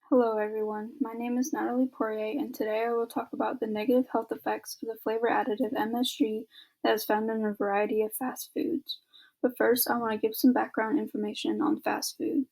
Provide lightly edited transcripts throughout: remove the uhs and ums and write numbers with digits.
Hello everyone, my name is Natalie Poirier and today I will talk about the negative health effects of the flavor additive MSG that is found in a variety of fast foods. But first, I want to give some background information on fast food.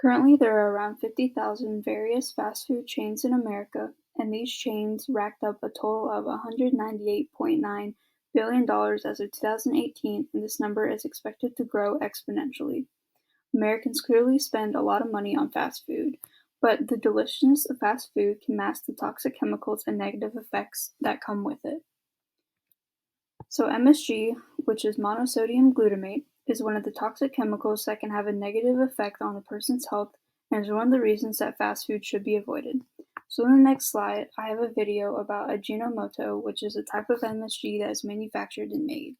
Currently, there are around 50,000 various fast food chains in America, and these chains racked up a total of $198.9 billion as of 2018, and this number is expected to grow exponentially. Americans clearly spend a lot of money on fast food, but the deliciousness of fast food can mask the toxic chemicals and negative effects that come with it. So MSG, which is monosodium glutamate, is one of the toxic chemicals that can have a negative effect on a person's health and is one of the reasons that fast food should be avoided. So in the next slide, I have a video about Ajinomoto, which is a type of MSG that is manufactured and made.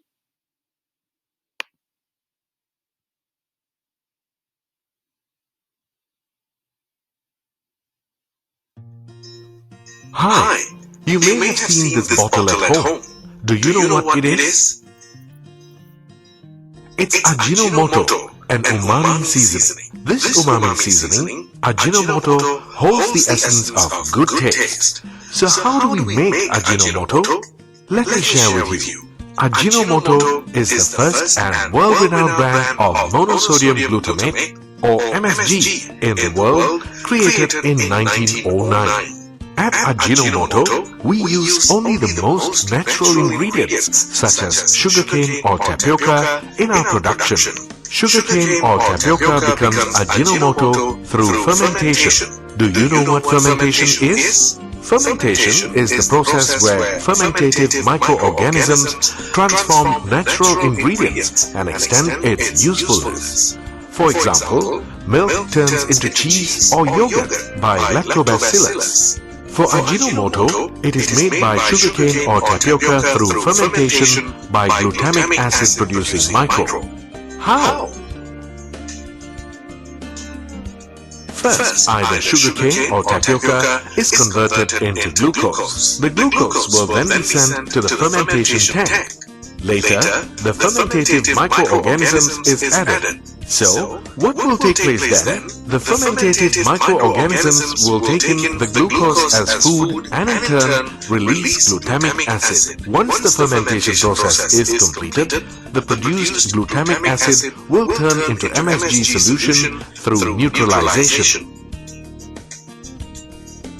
Hi, you may have seen this bottle at home. Do you know what it is? It's Ajinomoto, an umami seasoning. This umami seasoning, Ajinomoto, holds the essence of good taste. So how do we make Ajinomoto? Let me share with you. Ajinomoto is the first and world-renowned brand of monosodium glutamate, or MSG, in the world, created in 1909. At Ajinomoto, we use only the most natural ingredients such as sugarcane or tapioca in our production. Sugarcane or tapioca becomes Ajinomoto through fermentation. Do you know what fermentation is? Fermentation is the process where fermentative microorganisms transform natural ingredients and extend its usefulness. For example, milk turns into cheese or yogurt by lactobacillus. For Ajinomoto, it is made by sugarcane or tapioca through fermentation by glutamic acid producing microbe. How? First, either sugarcane or tapioca is converted into glucose. The glucose will then be sent to the fermentation tank. Later, the fermentative microorganisms is added. So, what will take place then? The fermentative microorganisms will take in the glucose as food and in turn release glutamic acid. Once the fermentation process is completed, the produced glutamic acid will turn into MSG solution through neutralization.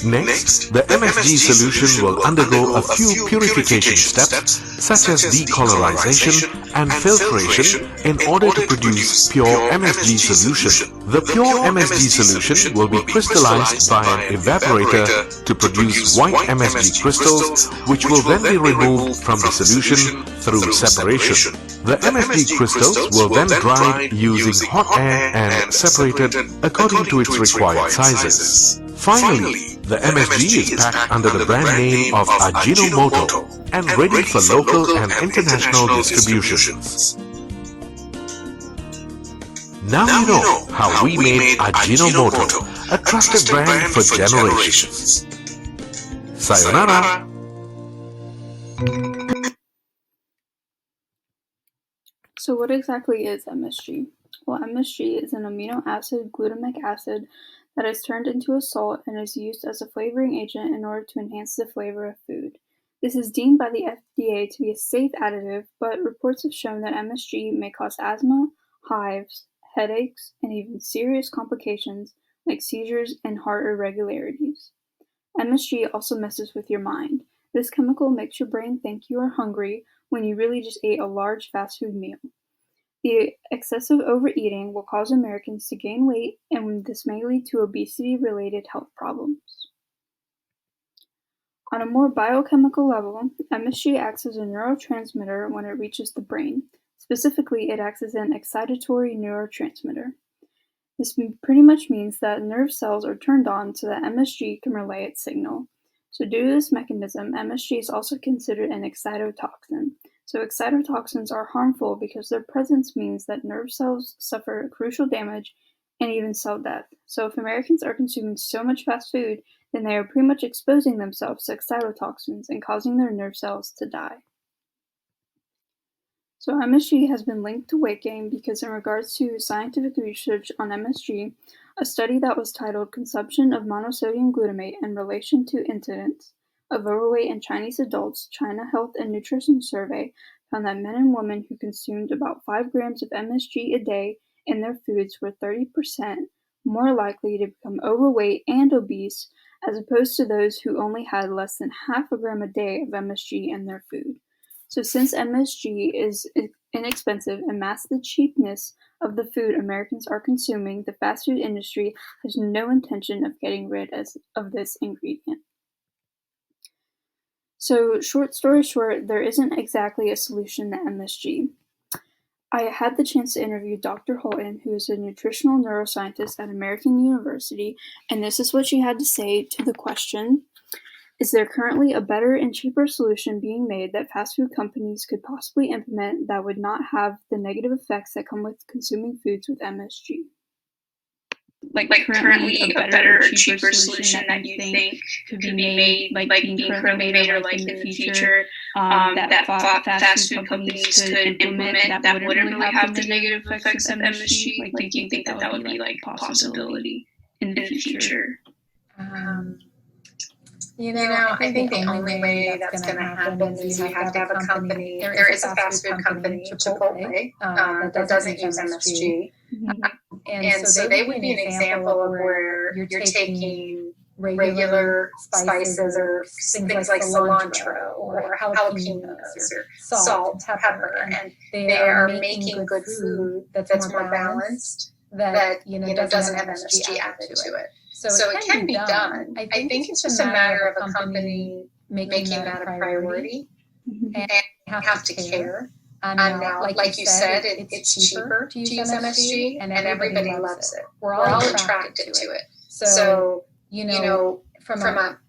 Next, the MSG solution will undergo a few purification steps such as decolorization and filtration in order to produce pure MSG solution. The pure MSG solution will be crystallized by an evaporator to produce white MSG crystals, which will then be removed from the solution through separation. The MSG crystals will then dry using hot air and separated according to its required sizes. Finally, the MSG is packed under the brand name of Ajinomoto and ready for local and international distributions. Now you know how we made Ajinomoto a trusted brand for generations. Sayonara! So what exactly is MSG? Well, MSG is an amino acid glutamic acid that is turned into a salt and is used as a flavoring agent in order to enhance the flavor of food. This is deemed by the FDA to be a safe additive, but reports have shown that MSG may cause asthma, hives, headaches, and even serious complications like seizures and heart irregularities. MSG also messes with your mind. This chemical makes your brain think you are hungry when you really just ate a large fast food meal. The excessive overeating will cause Americans to gain weight, and this may lead to obesity-related health problems. On a more biochemical level, MSG acts as a neurotransmitter when it reaches the brain. Specifically, it acts as an excitatory neurotransmitter. This pretty much means that nerve cells are turned on so that MSG can relay its signal. So due to this mechanism, MSG is also considered an excitotoxin. So excitotoxins are harmful because their presence means that nerve cells suffer crucial damage and even cell death. So if Americans are consuming so much fast food, then they are pretty much exposing themselves to excitotoxins and causing their nerve cells to die. So MSG has been linked to weight gain because in regards to scientific research on MSG, A study that was titled Consumption of Monosodium Glutamate in Relation to Incidence of Overweight in Chinese Adults, China Health and Nutrition Survey found that men and women who consumed about 5 grams of MSG a day in their foods were 30% more likely to become overweight and obese as opposed to those who only had less than half a gram a day of MSG in their food. So since MSG is inexpensive and masks the cheapness of the food Americans are consuming, the fast food industry has no intention of getting rid of this ingredient. So, short story short, there isn't exactly a solution to MSG. I had the chance to interview Dr. Holton, who is a nutritional neuroscientist at American University, and this is what she had to say to the question: is there currently a better and cheaper solution being made that fast food companies could possibly implement that would not have the negative effects that come with consuming foods with MSG? Like currently a better or cheaper solution that you think could be made, like being currently made or like in the future, that fast food companies could implement that wouldn't really have the negative effects of MSG? Like, do you think that that would be like a possibility in the future? I think the only way that's going to happen is you have to have a company. There is a fast food company, Chipotle, that doesn't use MSG. And so they would be an example of where you're taking regular spices or things like cilantro or jalapenos or salt, pepper, and they are making good food that's more balanced that doesn't have MSG added to it. So it can be done. I think it's just a matter of a company making that a priority and have to care. And now, like you said, it's cheaper to use MSG, and everybody loves it. We're all attracted to it. So, from a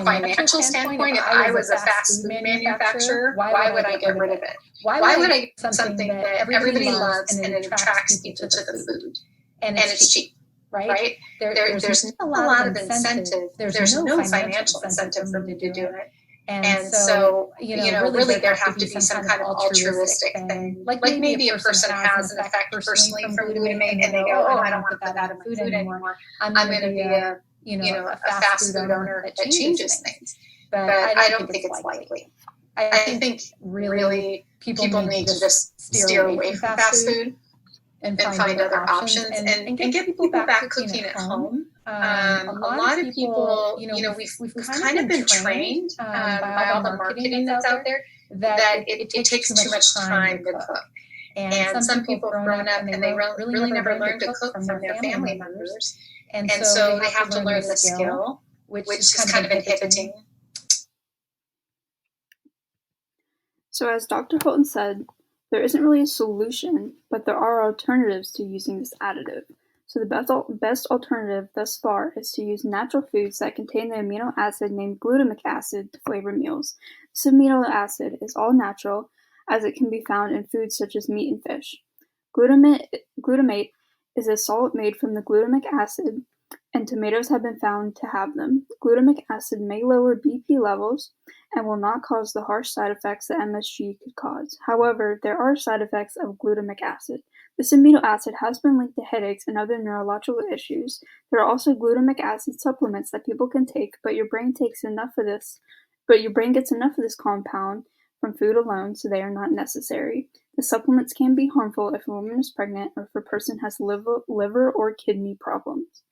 financial standpoint, if I was a fast food manufacturer, why would I get rid of it? Why would I get something that everybody loves and it attracts people to the food? And it's cheap. Right? There's not a lot of incentive. There's no financial incentive for me to do it. And so, really there have to be some kind of altruistic thing. Like maybe a person has an effect personally from glutamate and they go, oh, I don't want to put that in my food anymore. I'm going to be a fast food owner that changes things. But I don't think it's likely. I think really people need to just steer away from fast food and find other options and get people back cooking at home. A lot of people, we've kind of been trained by all the marketing that's out there that it takes too much time to cook. And some people have grown up and they really never learned to cook from their family members. And so they have to learn the skill, which is kind of inhibiting. So as Dr. Holton said, there isn't really a solution, but there are alternatives to using this additive. So the best alternative thus far is to use natural foods that contain the amino acid named glutamic acid to flavor meals. This amino acid is all natural, as it can be found in foods such as meat and fish. Glutamate is a salt made from the glutamic acid, and tomatoes have been found to have them. Glutamic acid may lower BP levels and will not cause the harsh side effects that MSG could cause. However, there are side effects of glutamic acid. This amino acid has been linked to headaches and other neurological issues. There are also glutamic acid supplements that people can take, but your brain gets enough of this compound from food alone, so they are not necessary. The supplements can be harmful if a woman is pregnant or if a person has liver or kidney problems.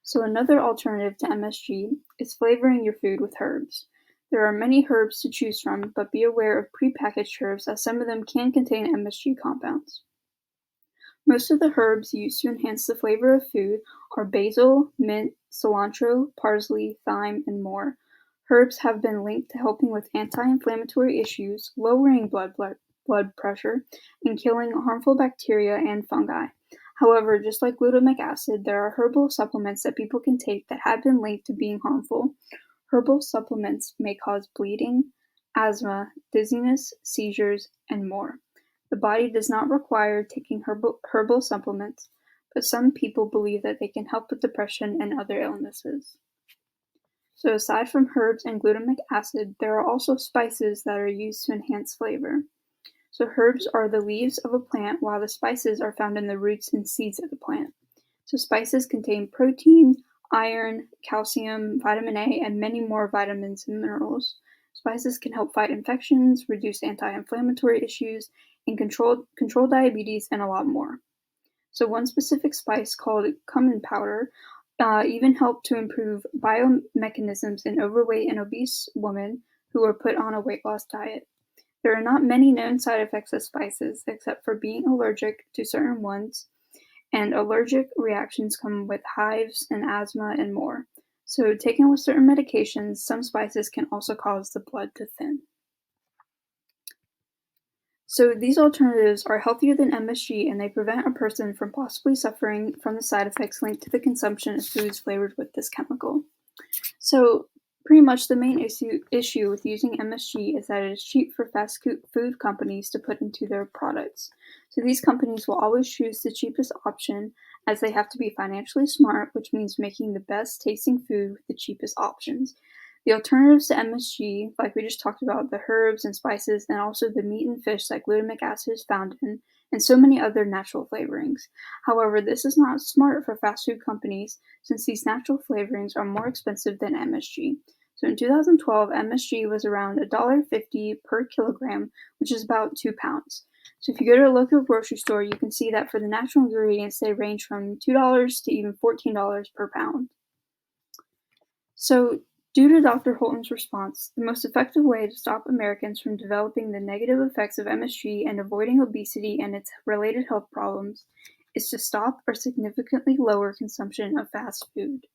So another alternative to MSG is flavoring your food with herbs. There are many herbs to choose from, but be aware of prepackaged herbs as some of them can contain MSG compounds. Most of the herbs used to enhance the flavor of food are basil, mint, cilantro, parsley, thyme, and more. Herbs have been linked to helping with anti-inflammatory issues, lowering blood pressure, and killing harmful bacteria and fungi. However, just like glutamic acid, there are herbal supplements that people can take that have been linked to being harmful. Herbal supplements may cause bleeding, asthma, dizziness, seizures, and more. The body does not require taking herbal supplements, but some people believe that they can help with depression and other illnesses. So aside from herbs and glutamic acid, there are also spices that are used to enhance flavor. So herbs are the leaves of a plant, while the spices are found in the roots and seeds of the plant. So spices contain protein, iron, calcium, vitamin A, and many more vitamins and minerals. Spices can help fight infections, reduce anti-inflammatory issues, and control diabetes, and a lot more. So one specific spice called cumin powder even helped to improve biomechanisms in overweight and obese women who were put on a weight loss diet. There are not many known side effects of spices, except for being allergic to certain ones, and allergic reactions come with hives and asthma and more. So taken with certain medications, some spices can also cause the blood to thin. So these alternatives are healthier than MSG, and they prevent a person from possibly suffering from the side effects linked to the consumption of foods flavored with this chemical. So pretty much the main issue with using MSG is that it is cheap for fast food companies to put into their products. So these companies will always choose the cheapest option, as they have to be financially smart, which means making the best tasting food with the cheapest options. The alternatives to MSG, like we just talked about, the herbs and spices, and also the meat and fish that glutamic acid is found in, and so many other natural flavorings. However, this is not smart for fast food companies, since these natural flavorings are more expensive than MSG. So in 2012, MSG was around $1.50 per kilogram, which is about 2 pounds. So if you go to a local grocery store, you can see that for the natural ingredients, they range from $2 to even $14 per pound. So due to Dr. Holton's response, the most effective way to stop Americans from developing the negative effects of MSG and avoiding obesity and its related health problems is to stop or significantly lower consumption of fast food.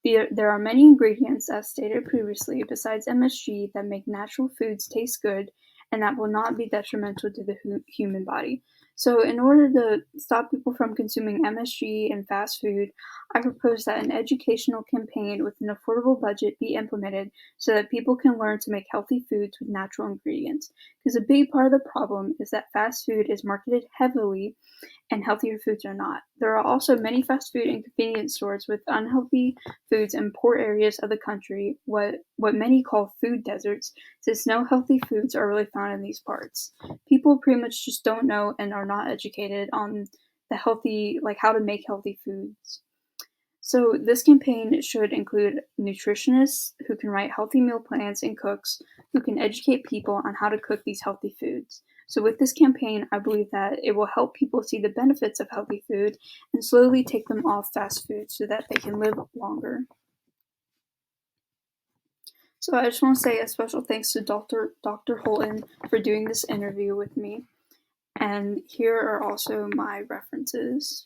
There are many ingredients, as stated previously, besides MSG that make natural foods taste good and that will not be detrimental to the human body. So in order to stop people from consuming MSG and fast food, I propose that an educational campaign with an affordable budget be implemented so that people can learn to make healthy foods with natural ingredients. Because a big part of the problem is that fast food is marketed heavily and healthier foods are not. There are also many fast food and convenience stores with unhealthy foods in poor areas of the country, what many call food deserts, since no healthy foods are really found in these parts. People pretty much just don't know and are not educated on the healthy, like how to make healthy foods. So this campaign should include nutritionists who can write healthy meal plans and cooks who can educate people on how to cook these healthy foods. So with this campaign, I believe that it will help people see the benefits of healthy food and slowly take them off fast food so that they can live longer. So I just want to say a special thanks to Dr. Holton for doing this interview with me. And here are also my references.